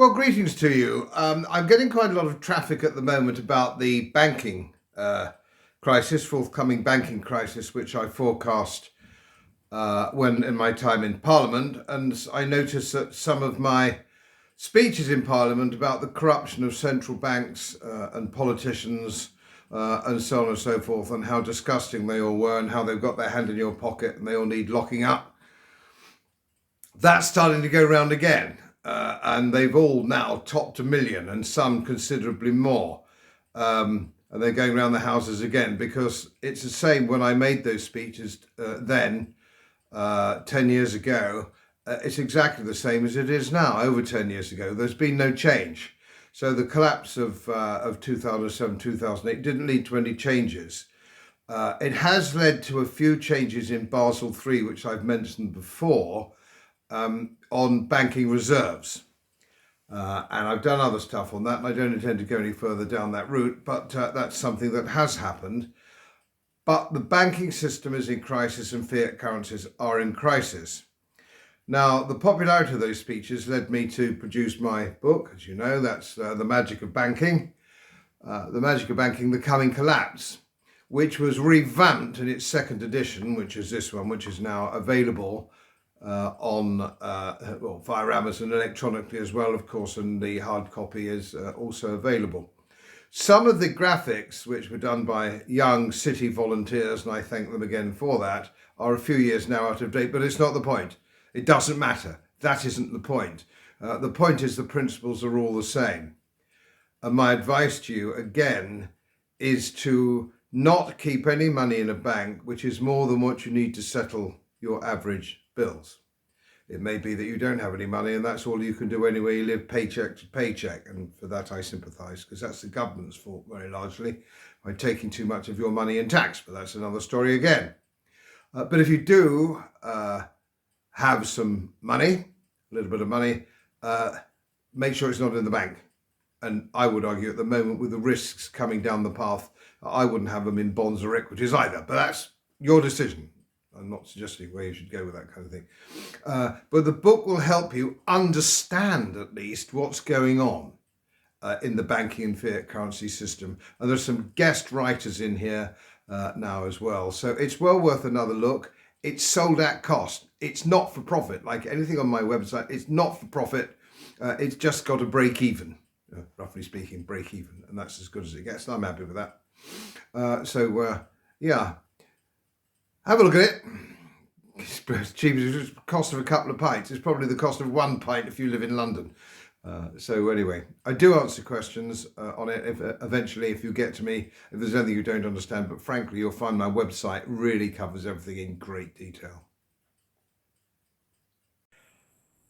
Well, greetings to you. I'm getting quite a lot of traffic at the moment about the banking crisis, forthcoming banking crisis, which I forecast when in my time in Parliament. And I notice that some of my speeches in Parliament about the corruption of central banks and politicians and so on and so forth, and how disgusting they all were and how they've got their hand in your pocket and they all need locking up. That's starting to go round again. And they've all now topped 1 million and some considerably more. And they're going around the houses again because it's the same when I made those speeches then, 10 years ago. It's exactly the same as it is now, over 10 years ago. There's been no change. So the collapse of 2007, 2008 didn't lead to any changes. It has led to a few changes in Basel III, which I've mentioned before, on banking reserves. And I've done other stuff on that, and I don't intend to go any further down that route, but that's something that has happened. But the banking system is in crisis and fiat currencies are in crisis. Now, the popularity of those speeches led me to produce my book, as you know, that's The Magic of Banking, The Coming Collapse, which was revamped in its second edition, which is this one, which is now available via Amazon electronically as well, of course, and the hard copy is also available. Some of the graphics, which were done by young city volunteers, and I thank them again for that, are a few years now out of date, but it's not the point. It doesn't matter. That isn't the point. The point is the principles are all the same. And my advice to you, again, is to not keep any money in a bank which is more than what you need to settle your average bills. It may be that you don't have any money and that's all you can do anyway. You live paycheck to paycheck, and for that I sympathise, because that's the government's fault very largely by taking too much of your money in tax, but that's another story again. But if you do have some money, a little bit of money, make sure it's not in the bank. And I would argue at the moment, with the risks coming down the path, I wouldn't have them in bonds or equities either, but that's your decision. I'm not suggesting where you should go with that kind of thing. But the book will help you understand at least what's going on in the banking and fiat currency system. And there's some guest writers in here now as well. So it's well worth another look. It's sold at cost. It's not for profit. Like anything on my website, it's not for profit. It's just got to break even, roughly speaking, break even. And that's as good as it gets. And I'm happy with that. Yeah. Have a look at it. It's as cheap as the cost of a couple of pints. It's probably the cost of 1 pint if you live in London. So anyway, I do answer questions on it eventually if you get to me, if there's anything you don't understand. But frankly, you'll find my website really covers everything in great detail.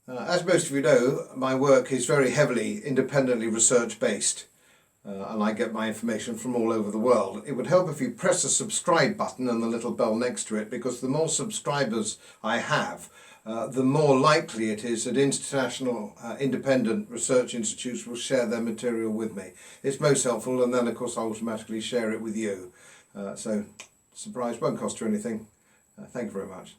As most of you know, my work is very heavily independently research-based. And I get my information from all over the world. It would help if you press the subscribe button and the little bell next to it, because the more subscribers I have, the more likely it is that international independent research institutes will share their material with me. It's most helpful, and then of course I automatically share it with you. So surprise, won't cost you anything. Thank you very much.